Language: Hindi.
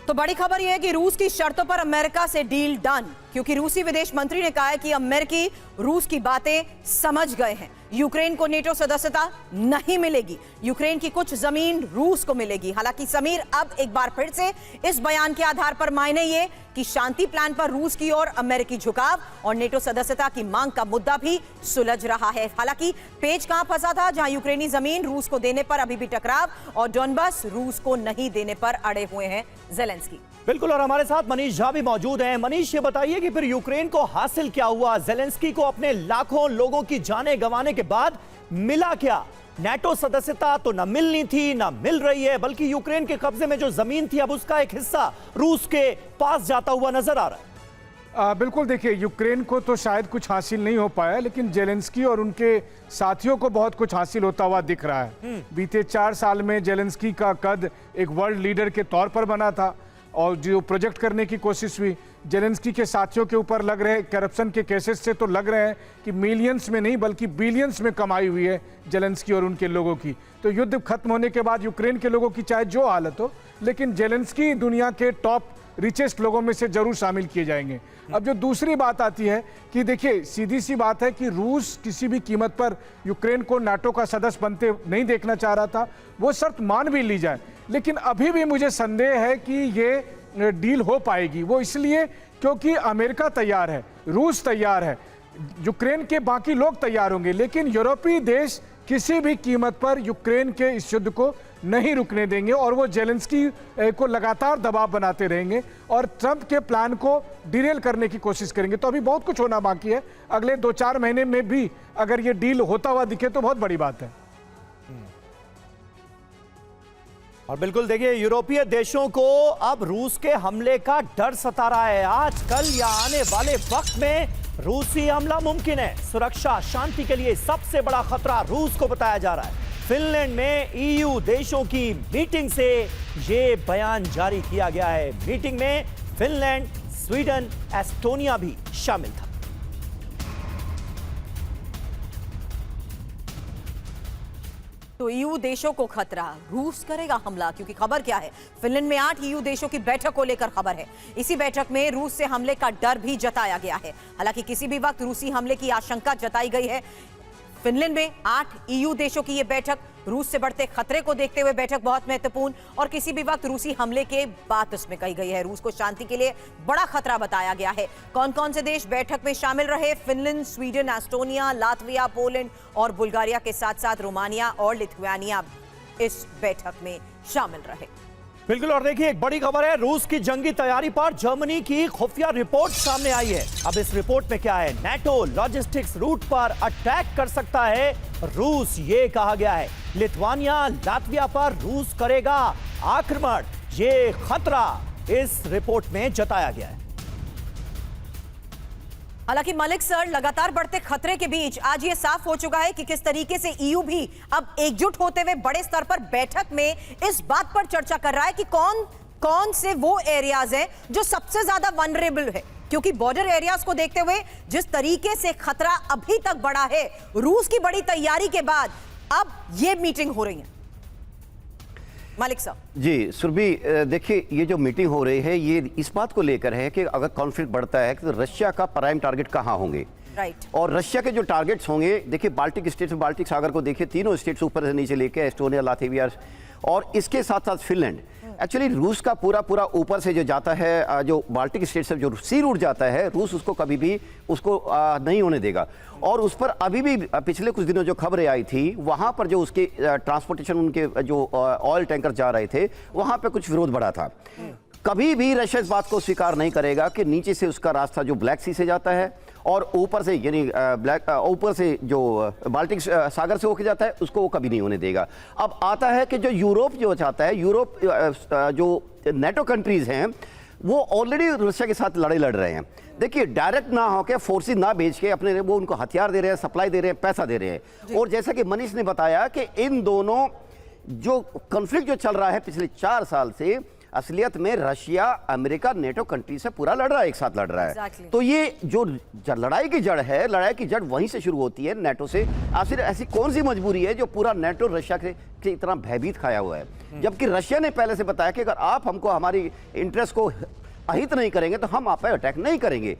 तो बड़ी खबर यह है कि रूस की शर्तों पर अमेरिका से डील डन, क्योंकि रूसी विदेश मंत्री ने कहा है कि अमेरिकी रूस की बातें समझ गए हैं। यूक्रेन को नेटो सदस्यता नहीं मिलेगी, यूक्रेन की कुछ जमीन रूस को मिलेगी। हालांकि समीर, अब एक बार फिर से इस बयान के आधार पर मायने ये कि शांति प्लान पर रूस की ओर अमेरिकी झुकाव और नेटो सदस्यता की मांग का मुद्दा भी सुलझ रहा है। हालांकि पेच कहां फंसा था, जहां यूक्रेनी जमीन रूस को देने पर अभी भी टकराव और डोनबास रूस को नहीं देने पर अड़े हुए हैं जेलेंस्की। बिल्कुल, और हमारे साथ मनीष झा भी मौजूद हैं। मनीष, ये बताइए कि फिर यूक्रेन को हासिल क्या हुआ? जेलेंस्की को अपने लाखों लोगों की जानें गंवाने के बाद मिला क्या? नेटो सदस्यता तो न मिलनी थी, न मिल रही है, बल्कि यूक्रेन के कब्जे में जो जमीन थी अब उसका एक हिस्सा रूस के पास जाता हुआ नजर आ रहा है। बिल्कुल, देखिए, यूक्रेन को तो शायद कुछ हासिल नहीं हो पाया, लेकिन जेलेंस्की और उनके साथियों को बहुत कुछ हासिल होता हुआ दिख रहा है। बीते 4 साल में जेलेंस्की का कद एक वर्ल्ड लीडर के तौर पर बना था और जो प्रोजेक्ट करने की कोशिश हुई, जेलेंस्की के साथियों के ऊपर लग रहे करप्शन के केसेस से तो लग रहे हैं कि मिलियंस में नहीं बल्कि बिलियंस में कमाई हुई है जेलेंस्की और उनके लोगों की। तो युद्ध खत्म होने के बाद यूक्रेन के लोगों की चाहे जो हालत हो, लेकिन जेलेंस्की दुनिया के टॉप रिचेस्ट लोगों में से जरूर शामिल किए जाएंगे। अब जो दूसरी बात आती है कि देखिए, सीधी सी बात है कि रूस किसी भी कीमत पर यूक्रेन को नाटो का सदस्य बनते नहीं देखना चाह रहा था। वो शर्त मान भी ली जाए, लेकिन अभी भी मुझे संदेह है कि ये डील हो पाएगी। वो इसलिए क्योंकि अमेरिका तैयार है, रूस तैयार है, यूक्रेन के बाकी लोग तैयार होंगे, लेकिन यूरोपीय देश किसी भी कीमत पर यूक्रेन के इस युद्ध को नहीं रुकने देंगे और वो जेलेंस्की को लगातार दबाव बनाते रहेंगे और ट्रंप के प्लान को डिरेल करने की कोशिश करेंगे। तो अभी बहुत कुछ होना बाकी है। अगले 2-4 महीने में भी अगर ये डील होता हुआ दिखे तो बहुत बड़ी बात है। और बिल्कुल देखिए, यूरोपीय देशों को अब रूस के हमले का डर सता रहा है। आजकल या आने वाले वक्त में रूसी हमला मुमकिन है। सुरक्षा शांति के लिए सबसे बड़ा खतरा रूस को बताया जा रहा है। फिनलैंड में ईयू देशों की मीटिंग से यह बयान जारी किया गया है। मीटिंग में फिनलैंड, स्वीडन, एस्टोनिया भी शामिल था। तो ईयू देशों को खतरा, रूस करेगा हमला, क्योंकि खबर क्या है, फिनलैंड में 8 ईयू देशों की बैठक को लेकर खबर है। इसी बैठक में रूस से हमले का डर भी जताया गया है। हालांकि किसी भी वक्त रूसी हमले की आशंका जताई गई है। फिनलैंड में 8 ईयू देशों की यह बैठक रूस से बढ़ते खतरे को देखते हुए बैठक बहुत महत्वपूर्ण और किसी भी वक्त रूसी हमले के बात उसमें कही गई है। रूस को शांति के लिए बड़ा खतरा बताया गया है। कौन कौन से देश बैठक में शामिल रहे? Finland, Sweden, Estonia, Latvia, Poland और बुल्गारिया के साथ साथ रोमानिया और लिथुआनिया इस बैठक में शामिल रहे। बिल्कुल, और देखिए, एक बड़ी खबर है, रूस की जंगी तैयारी पर जर्मनी की खुफिया रिपोर्ट सामने आई है। अब इस रिपोर्ट में क्या है? नेटो लॉजिस्टिक्स रूट पर अटैक कर सकता है रूस, ये कहा गया है। लिथुआनिया, लातविया पर रूस करेगा आक्रमण, ये खतरा इस रिपोर्ट में जताया गया है। हालांकि मलिक सर, लगातार बढ़ते खतरे के बीच आज ये साफ हो चुका है कि किस तरीके से ईयू भी अब एकजुट होते हुए बड़े स्तर पर बैठक में इस बात पर चर्चा कर रहा है कि कौन कौन से वो एरियाज हैं जो सबसे ज्यादा वनरेबल है, क्योंकि बॉर्डर एरियाज को देखते हुए जिस तरीके से खतरा अभी तक बढ़ा है, रूस की बड़ी तैयारी के बाद अब ये मीटिंग हो रही है। मालिक साहब जी, सुरभि, देखिए, ये जो मीटिंग हो रही है ये इस बात को लेकर है कि अगर कॉन्फ्लिक्ट बढ़ता है तो रशिया का प्राइम टारगेट कहाँ होंगे, राइट। और रशिया के जो टारगेट्स होंगे, देखिए, बाल्टिक स्टेट्स, बाल्टिक सागर को देखिए, तीनों स्टेट्स ऊपर से नीचे लेके एस्टोनिया, लातविया और इसके साथ साथ फिनलैंड। एक्चुअली रूस का पूरा ऊपर से जो जाता है, जो बाल्टिक स्टेट से जो सी रूट जाता है, रूस उसको कभी भी उसको नहीं होने देगा। और उस पर अभी भी पिछले कुछ दिनों जो खबरें आई थी, वहां पर जो उसके ट्रांसपोर्टेशन, उनके जो ऑयल टैंकर जा रहे थे, वहां पे कुछ विरोध बढ़ा था। कभी भी रशिया इस बात को स्वीकार नहीं करेगा कि नीचे से उसका रास्ता जो ब्लैक सी से जाता है और ऊपर से यानी ऊपर से जो बाल्टिक सागर से होके जाता है, उसको वो कभी नहीं होने देगा। अब आता है कि जो यूरोप जो चाहता है, यूरोप जो नेटो कंट्रीज हैं, वो ऑलरेडी रशिया के साथ लड़ाई लड़ रहे हैं। देखिए, डायरेक्ट ना होकर, फोर्सेस ना भेज के अपने वो उनको हथियार दे रहे हैं, सप्लाई दे रहे हैं, पैसा दे रहे हैं। और जैसा कि मनीष ने बताया कि इन दोनों जो कॉन्फ्लिक्ट जो चल रहा है पिछले 4 साल से, असलियत में रशिया अमेरिका नेटो कंट्री से पूरा लड़ रहा है, एक साथ लड़ रहा है। Exactly. तो ये जो लड़ाई की जड़ है, लड़ाई की जड़ वहीं से शुरू होती है, नेटो से। आखिर ऐसी कौन सी मजबूरी है जो पूरा नेटो रशिया के इतना भयभीत खाया हुआ है, जबकि रशिया ने पहले से बताया कि अगर आप हमको हमारी इंटरेस्ट को अहित नहीं करेंगे तो हम आप पे अटैक नहीं करेंगे।